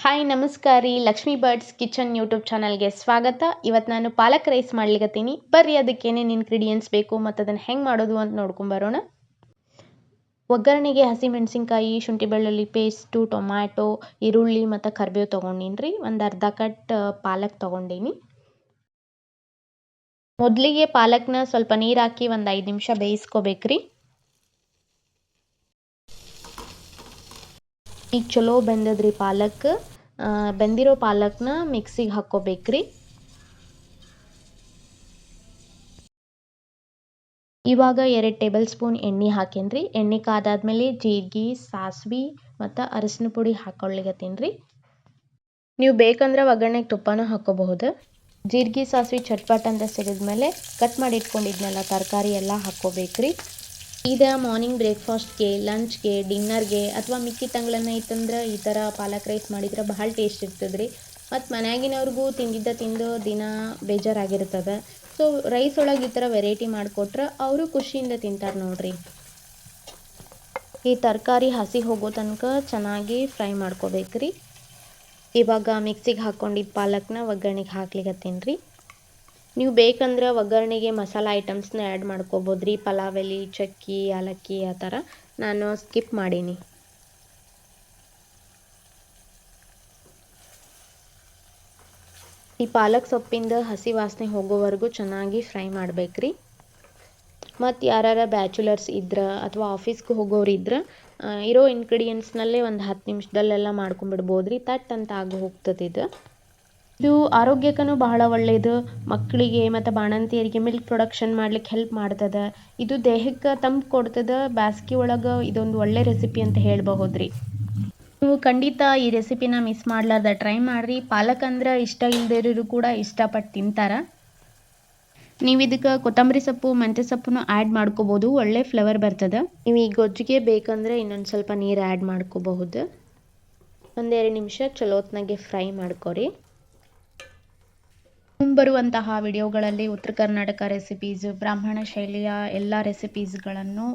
Hi ನಮಸ್ಕಾರ ರೀ, Lakshmi birds kitchen YouTube ಚಾನಲ್ಗೆ ಸ್ವಾಗತ. ಇವತ್ತು ನಾನು ಪಾಲಕ್ ರೈಸ್ ಮಾಡ್ಲಿಕತ್ತೀನಿ. ಬರ್ರಿ ಅದಕ್ಕೆ ಏನೇನು ಇಂಗ್ರೀಡಿಯೆಂಟ್ಸ್ ಬೇಕು ಮತ್ತು ಅದನ್ನು ಹೆಂಗೆ ಮಾಡೋದು ಅಂತ ನೋಡ್ಕೊಂಬರೋಣ. ಒಗ್ಗರಣೆಗೆ ಹಸಿಮೆಣಸಿನ್ಕಾಯಿ, ಶುಂಠಿ ಬೆಳ್ಳುಳ್ಳಿ ಪೇಸ್ಟು, ಟೊಮ್ಯಾಟೊ, ಈರುಳ್ಳಿ ಮತ್ತು ಕರಿಬೇವು ತೊಗೊಂಡೀನಿ ರೀ. ಒಂದು ಅರ್ಧ ಕಟ್ ಪಾಲಕ್ ತೊಗೊಂಡೀನಿ. ಮೊದಲಿಗೆ ಪಾಲಕ್ನ ಸ್ವಲ್ಪ ನೀರು ಹಾಕಿ ಒಂದು 5 ನಿಮಿಷ ಬೇಯಿಸ್ಕೋಬೇಕ್ರಿ. ಈಗ ಚಲೋ ಬೆಂದದ್ರಿ ಪಾಲಕ್. ಬೆಂದಿರೋ ಪಾಲಕ್ನ ಮಿಕ್ಸಿಗೆ ಹಾಕ್ಕೋಬೇಕ್ರಿ. ಇವಾಗ 2 ಟೇಬಲ್ ಸ್ಪೂನ್ ಎಣ್ಣೆ ಹಾಕೇನ್ರಿ. ಎಣ್ಣೆ ಕಾದಾದ್ಮೇಲೆ ಜೀರಿಗೆ, ಸಾಸ್ವಿ ಮತ್ತು ಅರಸಿನ ಪುಡಿ ಹಾಕೊಳ್ಳಿಕತ್ತೀನಿ. ನೀವು ಬೇಕಂದ್ರೆ ಒಗ್ಗರಣೆಗೆ ತುಪ್ಪನೂ ಹಾಕ್ಕೋಬಹುದು. ಜೀರಿಗೆ ಸಾಸ್ವಿ ಚಟ್ಪಟ್ ಅಂತ ಸಿಡಿದ್ಮೇಲೆ ಕಟ್ ಮಾಡಿ ಇಟ್ಕೊಂಡಿದ್ನೆಲ್ಲ ತರಕಾರಿ ಎಲ್ಲ ಹಾಕ್ಕೋಬೇಕ್ರಿ. ಇದು ಮಾರ್ನಿಂಗ್ ಬ್ರೇಕ್ಫಾಸ್ಟ್ಗೆ, ಲಂಚ್ಗೆ, ಡಿನ್ನರ್ಗೆ ಅಥವಾ ಮಿಕ್ಕಿ ತಂಗ್ಳನ್ನ ಐತಂದ್ರೆ ಈ ಥರ ಪಾಲಕ್ ರೈಸ್ ಮಾಡಿದ್ರೆ ಭಾಳ ಟೇಸ್ಟ್ ಇರ್ತದೆ ರೀ. ಮತ್ತು ಮನ್ಯಾಗಿನವ್ರಿಗೂ ತಿಂದು ದಿನ ಬೇಜಾರಾಗಿರ್ತದೆ. ಸೊ ರೈಸ್ ಒಳಗೆ ಈ ಥರ ವೆರೈಟಿ ಮಾಡಿಕೊಟ್ರೆ ಅವರು ಖುಷಿಯಿಂದ ತಿಂತಾರೆ ನೋಡ್ರಿ. ಈ ತರಕಾರಿ ಹಸಿ ಹೋಗೋ ತನಕ ಚೆನ್ನಾಗಿ ಫ್ರೈ ಮಾಡ್ಕೋಬೇಕ್ರಿ. ಇವಾಗ ಮಿಕ್ಸಿಗೆ ಹಾಕ್ಕೊಂಡಿದ್ದ ಪಾಲಕ್ನ ಒಗ್ಗರಣೆಗೆ ಹಾಕ್ಲಿಕತ್ತೀನಿ ರೀ. ನೀವು ಬೇಕಂದ್ರೆ ಒಗ್ಗರಣೆಗೆ ಮಸಾಲೆ ಐಟಮ್ಸ್ನ ಆ್ಯಡ್ ಮಾಡ್ಕೋಬೋದು ರೀ. ಪಲಾವ್ ಎಲೆ, ಚಕ್ಕಿ, ಏಲಕ್ಕಿ ಆ ಥರ. ನಾನು ಸ್ಕಿಪ್ ಮಾಡೀನಿ. ಈ ಪಾಲಕ್ ಸೊಪ್ಪಿಂದ ಹಸಿ ವಾಸನೆ ಹೋಗೋವರೆಗೂ ಚೆನ್ನಾಗಿ ಫ್ರೈ ಮಾಡಬೇಕ್ರಿ. ಮತ್ತು ಯಾರು ಬ್ಯಾಚುಲರ್ಸ್ ಇದ್ರೆ ಅಥವಾ ಆಫೀಸ್ಗೆ ಹೋಗೋರು ಇದ್ರೆ ಇರೋ ಇಂಗ್ರೀಡಿಯೆಂಟ್ಸ್ನಲ್ಲೇ ಒಂದು 10 ನಿಮಿಷದಲ್ಲೆಲ್ಲ ಮಾಡ್ಕೊಂಬಿಡ್ಬೋದು ರೀ. ತಟ್ ಅಂತ ಆಗಿ ಹೋಗ್ತದೆ ಇದು ಆರೋಗ್ಯಕ್ಕೂ ಬಹಳ ಒಳ್ಳೆಯದು. ಮಕ್ಕಳಿಗೆ ಮತ್ತು ಬಾಣಂತಿಯರಿಗೆ ಮಿಲ್ಕ್ ಪ್ರೊಡಕ್ಷನ್ ಮಾಡ್ಲಿಕ್ಕೆ ಹೆಲ್ಪ್ ಮಾಡ್ತದೆ. ಇದು ದೇಹಕ್ಕೆ ತಂಪು ಕೊಡ್ತದೆ. ಬೇಸಿಗೆ ಒಳಗೆ ಇದೊಂದು ಒಳ್ಳೆ ರೆಸಿಪಿ ಅಂತ ಹೇಳ್ಬಹುದು ರೀ. ನೀವು ಖಂಡಿತ ಈ ರೆಸಿಪಿನ ಮಿಸ್ ಮಾಡಲಾರ್ದ ಟ್ರೈ ಮಾಡಿರಿ. ಪಾಲಕ್ ಅಂದ್ರೆ ಇಷ್ಟ ಇಲ್ಲದಿರೋರು ಕೂಡ ಇಷ್ಟಪಟ್ಟು ತಿಂತಾರೆ. ನೀವು ಇದಕ್ಕೆ ಕೊತ್ತಂಬರಿ ಸೊಪ್ಪು, ಮೆಂತ್ಯ ಸೊಪ್ಪನ್ನು ಆ್ಯಡ್ ಮಾಡ್ಕೋಬೋದು. ಒಳ್ಳೆ ಫ್ಲೇವರ್ ಬರ್ತದೆ. ನೀವು ಈ ಗೊಜ್ಜಿಗೆ ಬೇಕಂದ್ರೆ ಇನ್ನೊಂದು ಸ್ವಲ್ಪ ನೀರು ಆ್ಯಡ್ ಮಾಡ್ಕೋಬಹುದು. 1-2 ನಿಮಿಷ ಚಲೋತ್ನಾಗೆ ಫ್ರೈ ಮಾಡ್ಕೊರಿ. ಮುಂಬರುವಂತಹ ವಿಡಿಯೋಗಳಲ್ಲಿ ಉತ್ತರ ಕರ್ನಾಟಕ ರೆಸಿಪೀಸ್, ಬ್ರಾಹ್ಮಣ ಶೈಲಿಯ ಎಲ್ಲ ರೆಸಿಪೀಸ್ಗಳನ್ನು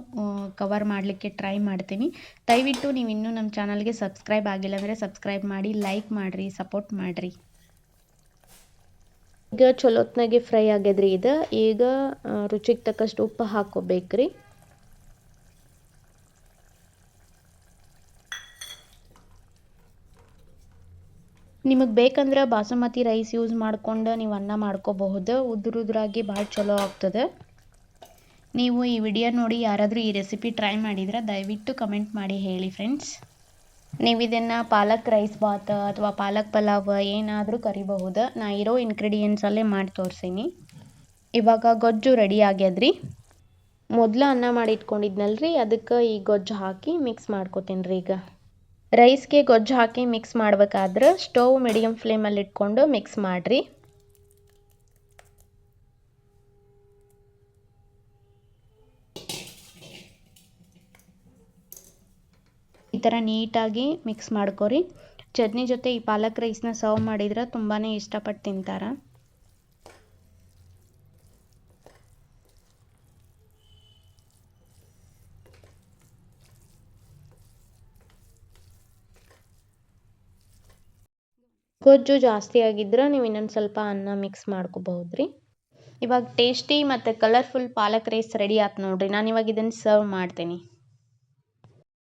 ಕವರ್ ಮಾಡಲಿಕ್ಕೆ ಟ್ರೈ ಮಾಡ್ತೀನಿ. ದಯವಿಟ್ಟು ನೀವು ಇನ್ನೂ ನಮ್ಮ ಚಾನಲ್ಗೆ ಸಬ್ಸ್ಕ್ರೈಬ್ ಆಗಿಲ್ಲ ಅಂದರೆ ಸಬ್ಸ್ಕ್ರೈಬ್ ಮಾಡಿ, ಲೈಕ್ ಮಾಡಿರಿ, ಸಪೋರ್ಟ್ ಮಾಡಿರಿ. ಈಗ ಚಲೋತ್ನಾಗೆ ಫ್ರೈ ಆಗ್ಯದ್ರಿ ಇದು. ಈಗ ರುಚಿಗೆ ತಕ್ಕಷ್ಟು ಉಪ್ಪು ಹಾಕ್ಕೋಬೇಕ್ರಿ. ನಿಮಗೆ ಬೇಕಂದ್ರೆ ಬಾಸುಮತಿ ರೈಸ್ ಯೂಸ್ ಮಾಡ್ಕೊಂಡು ನೀವು ಅನ್ನ ಮಾಡ್ಕೋಬಹುದು. ಉದುರಾಗಿ ಭಾಳ ಚಲೋ ಆಗ್ತದೆ. ನೀವು ಈ ವಿಡಿಯೋ ನೋಡಿ ಯಾರಾದರೂ ಈ ರೆಸಿಪಿ ಟ್ರೈ ಮಾಡಿದ್ರೆ ದಯವಿಟ್ಟು ಕಮೆಂಟ್ ಮಾಡಿ ಹೇಳಿ ಫ್ರೆಂಡ್ಸ್. ನೀವು ಇದನ್ನು ಪಾಲಕ್ ರೈಸ್ ಬಾತ್ ಅಥವಾ ಪಾಲಕ್ ಪಲಾವ್ ಏನಾದರೂ ಕರಿಬಹುದು. ನಾ ಇರೋ ಇಂಗ್ರೀಡಿಯೆಂಟ್ಸಲ್ಲೇ ಮಾಡಿ ತೋರಿಸೀನಿ. ಇವಾಗ ಗೊಜ್ಜು ರೆಡಿ ಆಗ್ಯದ್ರಿ. ಮೊದಲು ಅನ್ನ ಮಾಡಿ ಇಟ್ಕೊಂಡಿದ್ನಲ್ರಿ, ಅದಕ್ಕೆ ಈ ಗೊಜ್ಜು ಹಾಕಿ ಮಿಕ್ಸ್ ಮಾಡ್ಕೋತೀನಿ ರೀ. ಈಗ ರೈಸ್ಗೆ ಗೊಜ್ಜು ಹಾಕಿ ಮಿಕ್ಸ್ ಮಾಡ್ಬೇಕಾದ್ರೆ ಸ್ಟವ್ ಮೀಡಿಯಮ್ ಫ್ಲೇಮಲ್ಲಿ ಇಟ್ಕೊಂಡು ಮಿಕ್ಸ್ ಮಾಡಿರಿ. ಈ ಥರ ನೀಟಾಗಿ ಮಿಕ್ಸ್ ಮಾಡ್ಕೊರಿ. ಚಟ್ನಿ ಜೊತೆ ಈ ಪಾಲಕ್ ರೈಸ್ನ ಸರ್ವ್ ಮಾಡಿದ್ರೆ ತುಂಬಾ ಇಷ್ಟಪಟ್ಟು ತಿಂತಾರೆ. ಗೊಜ್ಜು ಜಾಸ್ತಿ ಆಗಿದ್ರೆ ನೀವು ಇನ್ನೊಂದು ಸ್ವಲ್ಪ ಅನ್ನ ಮಿಕ್ಸ್ ಮಾಡ್ಕೋಬಹುದು ರೀ. ಇವಾಗ ಟೇಸ್ಟಿ ಮತ್ತು ಕಲರ್ಫುಲ್ ಪಾಲಕ್ ರೈಸ್ ರೆಡಿ ಆಯ್ತು ನೋಡ್ರಿ. ನಾನು ಇವಾಗ ಇದನ್ನು ಸರ್ವ್ ಮಾಡ್ತೀನಿ.